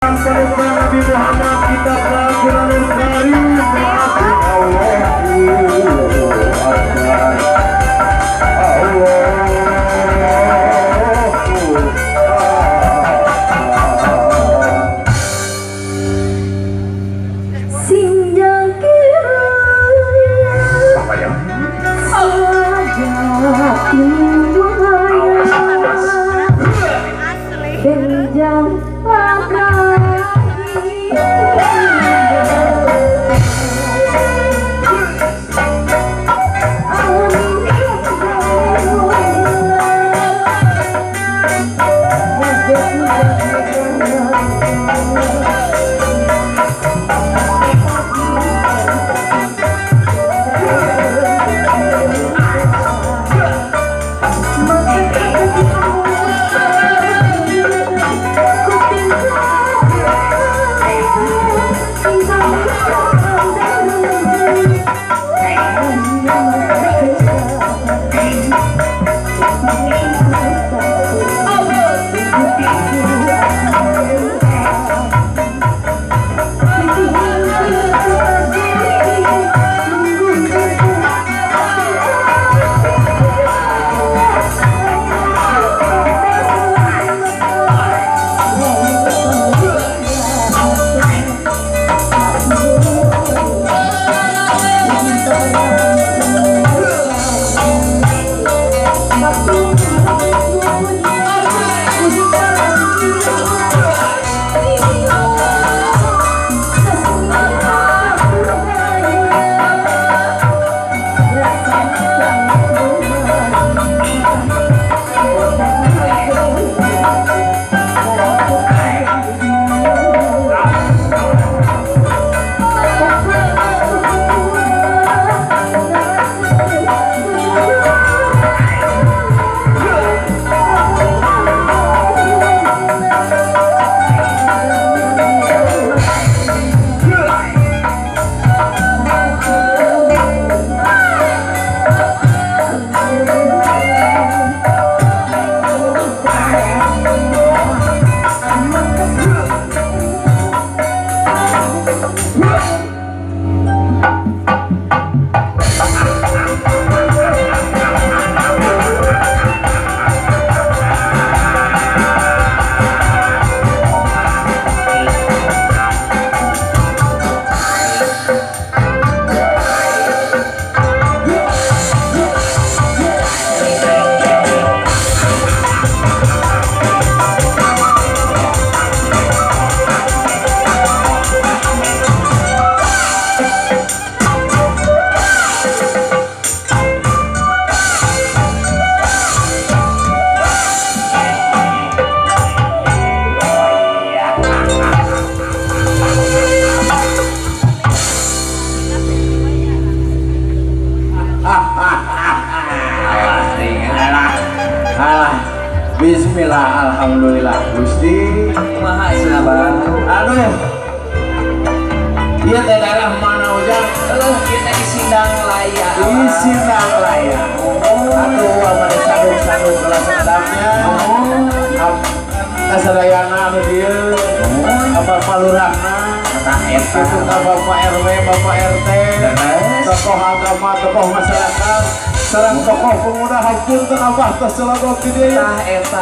Nabi Muhammad kita Al-Quranul Karim. Bismillah, alhamdulillah, Gusti Maha sabar. Aduh, iya teh daerah mana ujang? Kita di Sindang Laya. Di Sindang Laya. Aduh, apa ada sandung-sandung kelas sedangnya? Kasadayana anu dieu. Apa palurahna? Itu Bapak RW, Bapak RT, tokoh agama, tokoh masyarakat, sareng tokoh pemuda hapunten abah tos selagok di dieu. Tah eta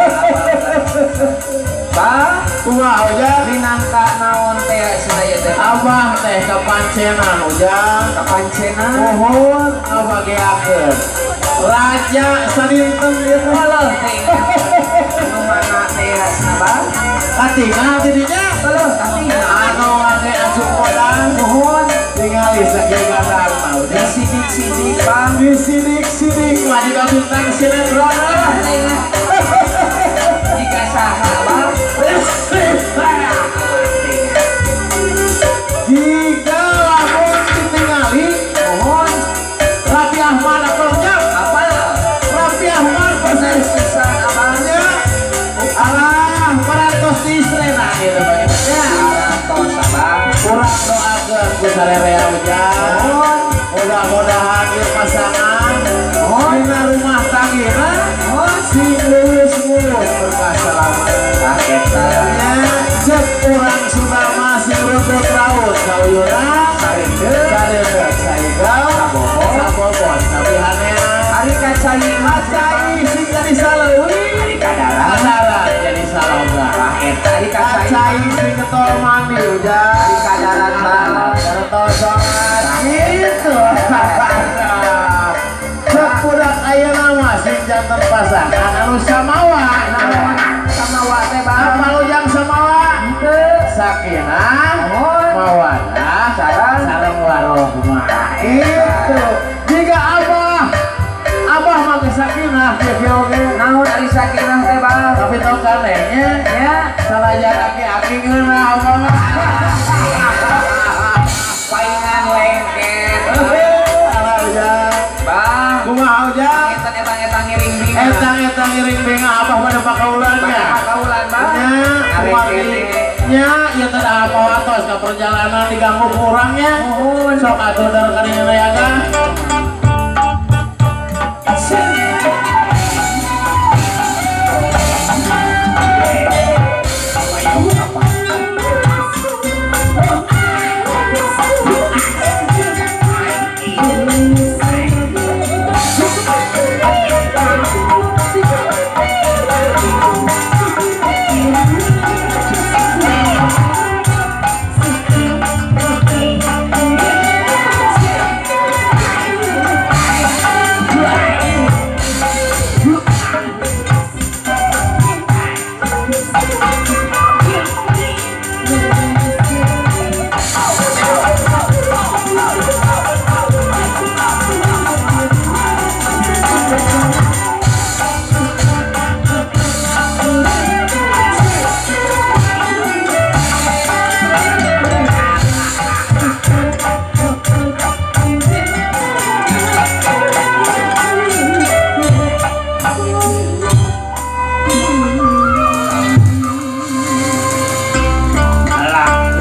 Pak, Kumaha ujang? minangka naon teh sadaya teh? Abah teh kapancenan ujang. Kapancenan. Mohon abah geakeun Raja sadinten dieu teh. Halo teh. Nu mana teh sabar? Katingal didinya. Halo katingal. Anu ade asup podang mohon tingali sagegadan mah Di sidik-sidik Pak. di sidik-sidik mah di bintang sinetron lah. Jika saha Pak. Jika lamun ditingali mohon Raffi Ahmad akalnya Apa? Raffi Ahmad Bener pisan abahnya. alah parantos di Srena gitu bagusnya. Tos sabar. Kurang doakeun ku sarerea ujang. Mudah-mudahan ieu pasangan dina rumah tanggina sing mulus-mulus berkah selamat. Eta Nya cek urang jadi saleuwi Ari kadaran kadaran jadi saloga Lah eta di kacai kacai sing ketol mandi ujang Ari kadaran mah tertosongan gitu sepudak aya nama sing janten pasangan anu samawa naon sama wate apa bang ujang samawa sakinah mawadah sareng warohmah itu jika abah mah geus sakinah kieu oge naon ari sakinah teh bang tapi tau kanenya ya salajar aki-aki ngeunah abah mah paingan lengket ala ujang bang kumaha ujang eta ngiring-ngiring etang ngiring benga abah pada pakaulannya kaulan bang ari kene nya ya teh apa atos ka perjalanan diganggu kurangnya sok atuh dar kana rayaga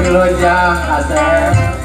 Wilujeng Asep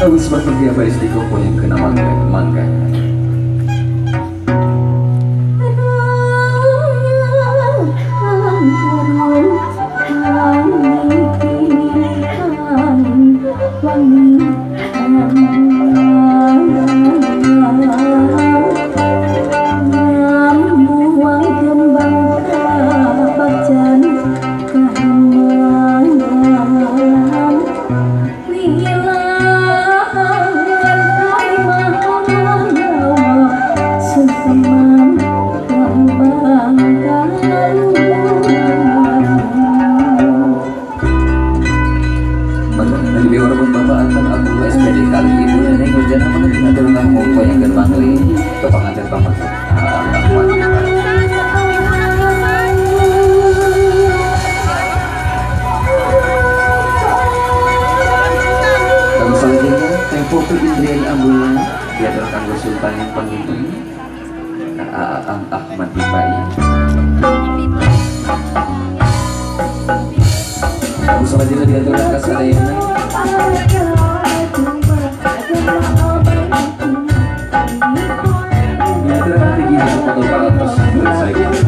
Aku seperti dia baris di koko yang kena mangga. Lebih orang membawa antar aku SPD kali ibu nenek hujan apa nanti ngatur kamu mau yang gerbang kali itu pengajar kamu dan selanjutnya tempo ke Indrian Ambulan dia terkanggo Sultan yang pemimpin Ahmad Bimbai. Aku selanjutnya diaturkan ke Sadayana.